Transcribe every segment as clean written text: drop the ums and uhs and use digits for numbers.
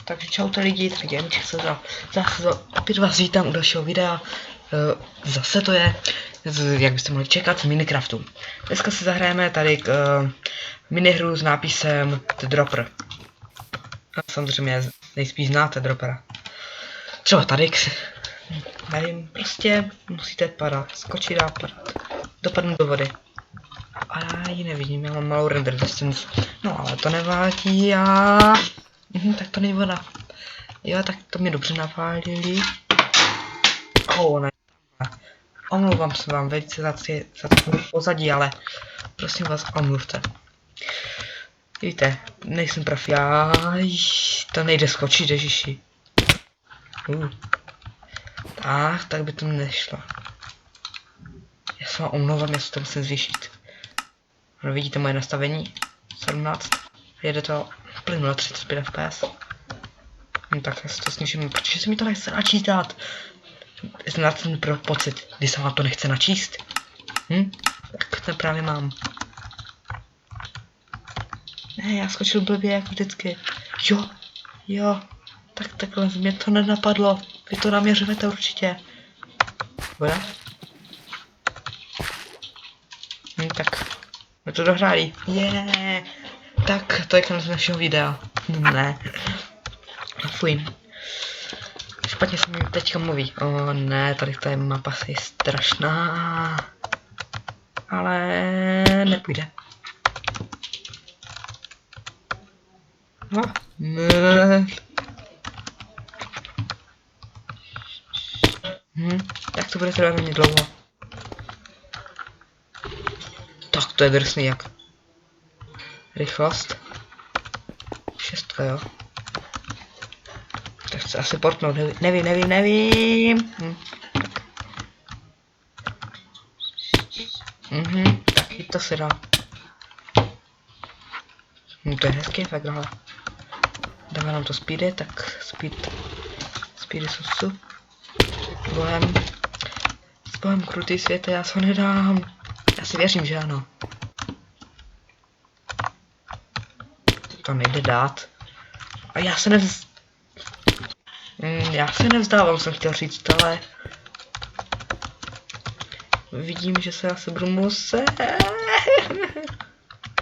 Takže čaute lidi, tady Janiček se zase opět vás vítám u dalšího videa. Zase to je, jak byste mohli čekat, z Minecraftu. Dneska si zahrajeme tady minihru s nápisem The Dropper. Samozřejmě nejspíš znáte Droppera. Třeba tady, nevím, prostě musíte padat, skočit a padat. Dopadnout do vody. A já ji nevidím, já mám malou render distance. No ale to nevádí a... tak to není voda. Jo, tak to mě dobře napálili. Ne. Omlouvám se vám velice za pozadí, ale prosím vás, omluvte. Víte, nejsem profi, to nejde skočit, ježiši. Tak by to nešlo. Já se vám omlouvám, já si to musím zvýšit. No, vidíte moje nastavení? 17. Jede to plynule 35 fps. Tak já si to snížím, protože se mi to nechce načítat. Znáte ten pocit, kdy se vám to nechce načíst? Tak to právě mám. Ne, já skočil blbě jak vždycky. Jo. Tak takhle mě to nenapadlo. Vy to naměřujete určitě. Voda? Tak. My to dohráli. Tak, to je konec našeho videa. Ne. Fuj. Špatně se mi teďka mluví. Ne, tady ta mapa je strašná. Ale nepůjde. Ne. Tak to bude trvat hodně dlouho. Tak to je drsný jak. Rychlost. 6, jo. Tak chci asi portnout, nevím. Tak i to se dá. To je hezký efekt, ale. Dává nám to speedy, tak speedy jsou super. S bohem krutý světe, já se ho nedám. Já si věřím, že ano. To nejde dát. A já se nevzdávám, jsem chtěl říct, ale... Vidím, že se asi budu muset...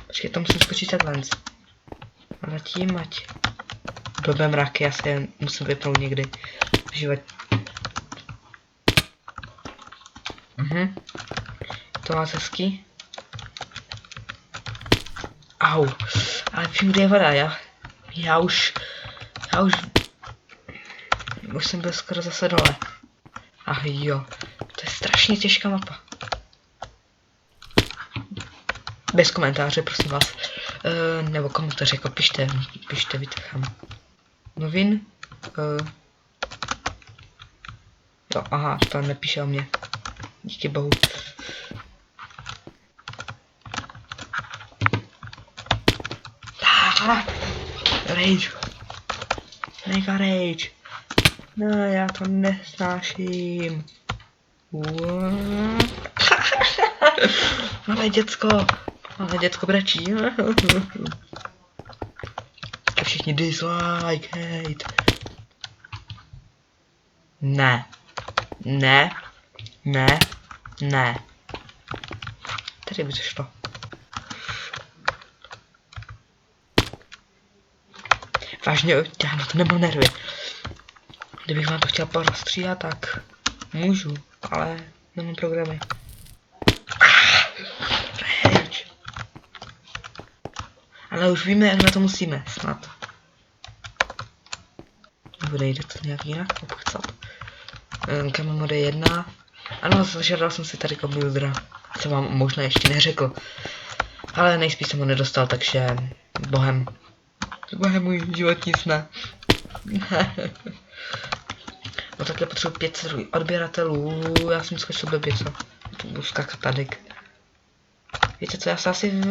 Počkej, to musím skočit takhle. A zatím, ať... Blbé mraky, já se je musím vypnout někdy. V životě. To má hezký. Au. Ale všude je voda, já už jsem byl skoro zase dole. Jo. To je strašně těžká mapa. Bez komentáře, prosím vás. Nebo komentáře, jako pište, vytechám. Novin. Jo, aha, to nepíše o mě. Díky bohu. Rage. Mega rage. No, já to nesnáším. Malé děcko brečí. Všichni dislike, hate. Ne. Tady by to šlo. Vážně, já na to nemám nervy. Kdybych vám to chtěl porozstříhat, tak můžu, ale nemám programy. Ale už víme, jak na to musíme, snad. Bude jde to nějak jinak, popchcat. Kamera mode 1. Ano, zažádal jsem si tady buildera, co vám možná ještě neřekl. Ale nejspíš jsem ho nedostal, takže bohem můj životní sna. No takhle potřebuji 500 odběratelů, já jsem skočil blbě, co? To budu skákat tady. Víte co, já se asi...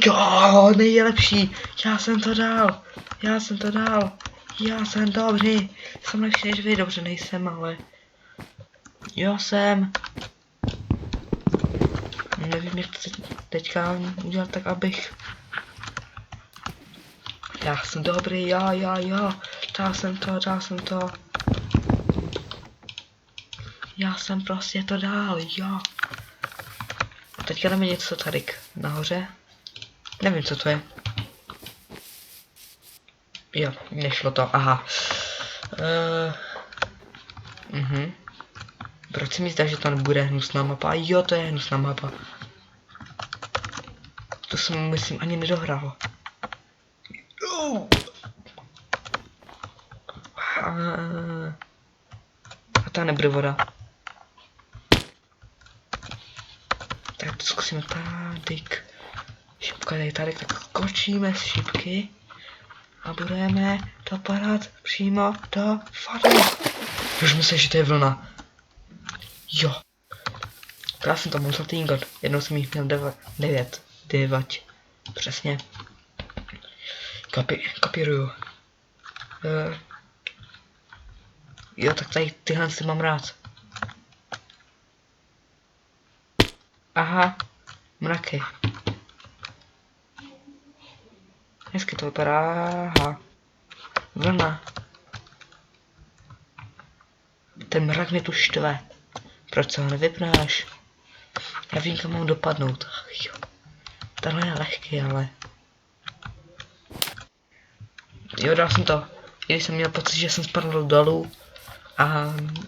Jo, nejlepší, já jsem to dal, já jsem dobrý, jsem lepší než vy, dobře nejsem, ale... Jo jsem. Nevím, jak to teďka udělat tak, abych... Já jsem dobrý, jo. Dal jsem to. Já jsem prostě to dal, jo. A teďka dáme něco tady nahoře. Nevím, co to je. Jo, nešlo to, aha. Proč si mi zdá, že to nebude hnusná mapa? Jo, to je hnusná mapa. To jsem, myslím, ani nedohrál. A ta nebude voda. Tak to zkusíme tady. Šipka je tady, tak skočíme z šipky. A budeme to padat přímo do vody. Už myslím, že to je vlna. Jo. Já jsem to mohl zlatý. Jednou jsem jich měl 9. Přesně. Kopíruju. Jo, tak tady tyhle si mám rád. Aha. Mraky. Hezky to vypadá. Aha. Vlna. Ten mrak mě tu štve. Proč se ho nevypnáš? Já vím, kam mám dopadnout. Ach jo. Tohle je lehký, ale... Jo, dal jsem to. I když jsem měl pocit, že jsem spadl dolů. A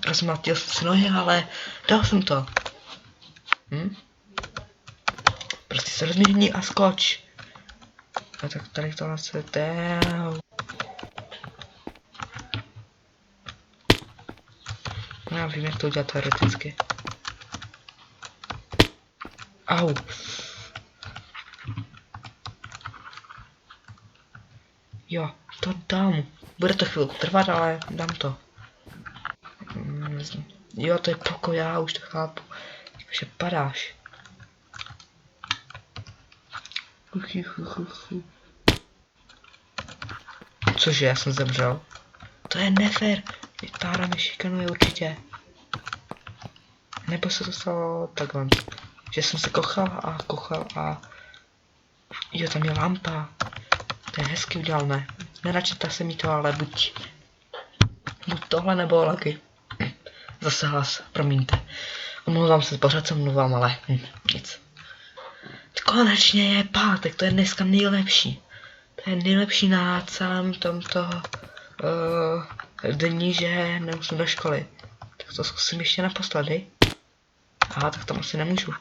rozmátil jsem si nohy, ale dal jsem to. Prostě se rozmění a skoč. A tak tady tohle se dél. Já vím, jak to udělat teoreticky. Au. Jo, to dám. Bude to chvilku trvat, ale dám to. Jo, to je pokoj, já už to chápu. Takže padáš. Cože, já jsem zemřel? To je nefér. Tára mě šikanuje určitě. Nebo se to stalo takhle. Že jsem se kochal a... Jo, tam je lampa. To je hezky udělané. Nenačetá se mi to, ale buď tohle nebo lagy. Zase hlas, promiňte. Omlouvám se, pořád se omlouvám, ale nic. Konečně je pátek, to je dneska nejlepší. To je nejlepší na celém tomto dní, že nemusím do školy. Tak to zkusím ještě naposledy. Aha, tak tam asi nemůžu.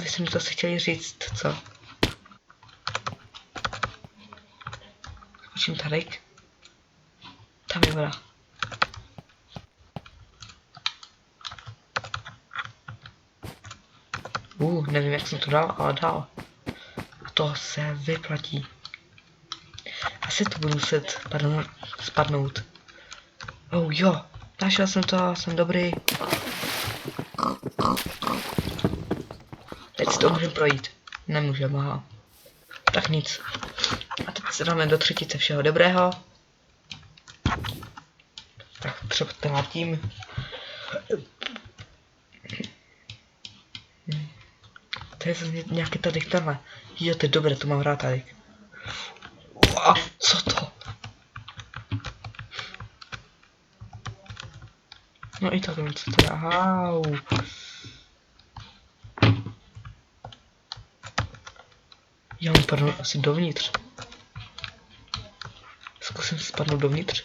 Vy jste mi to si chtěli říct, co? Skočím tady. Tam je voda. Nevím, jak jsem to dal, ale dal. To se vyplatí. Asi to budu muset spadnout. Oh jo, našel jsem to, jsem dobrý. Teď si to můžeme projít. Nemůžeme, aha. Tak nic. A teď se dáme do třetice všeho dobrého. Tak třeba to vrátím. To je nějaký tady tenhle. Jo, to je dobré, to mám rád tady. A co to? No i takhle, co to je? Ahau. Já mu spadnu asi dovnitř. Zkusím spadnout dovnitř.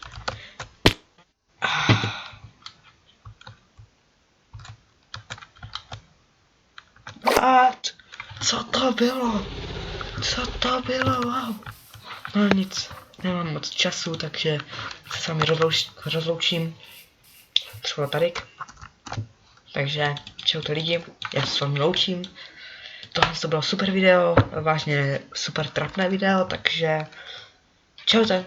Co to bylo? Co to bylo? Wow. No nic, nemám moc času, takže se s vámi rozloučím. Třeba tady. Takže čaute lidi, já se s vámi loučím. Tohle to bylo super video, vážně super trapné video, takže čaute.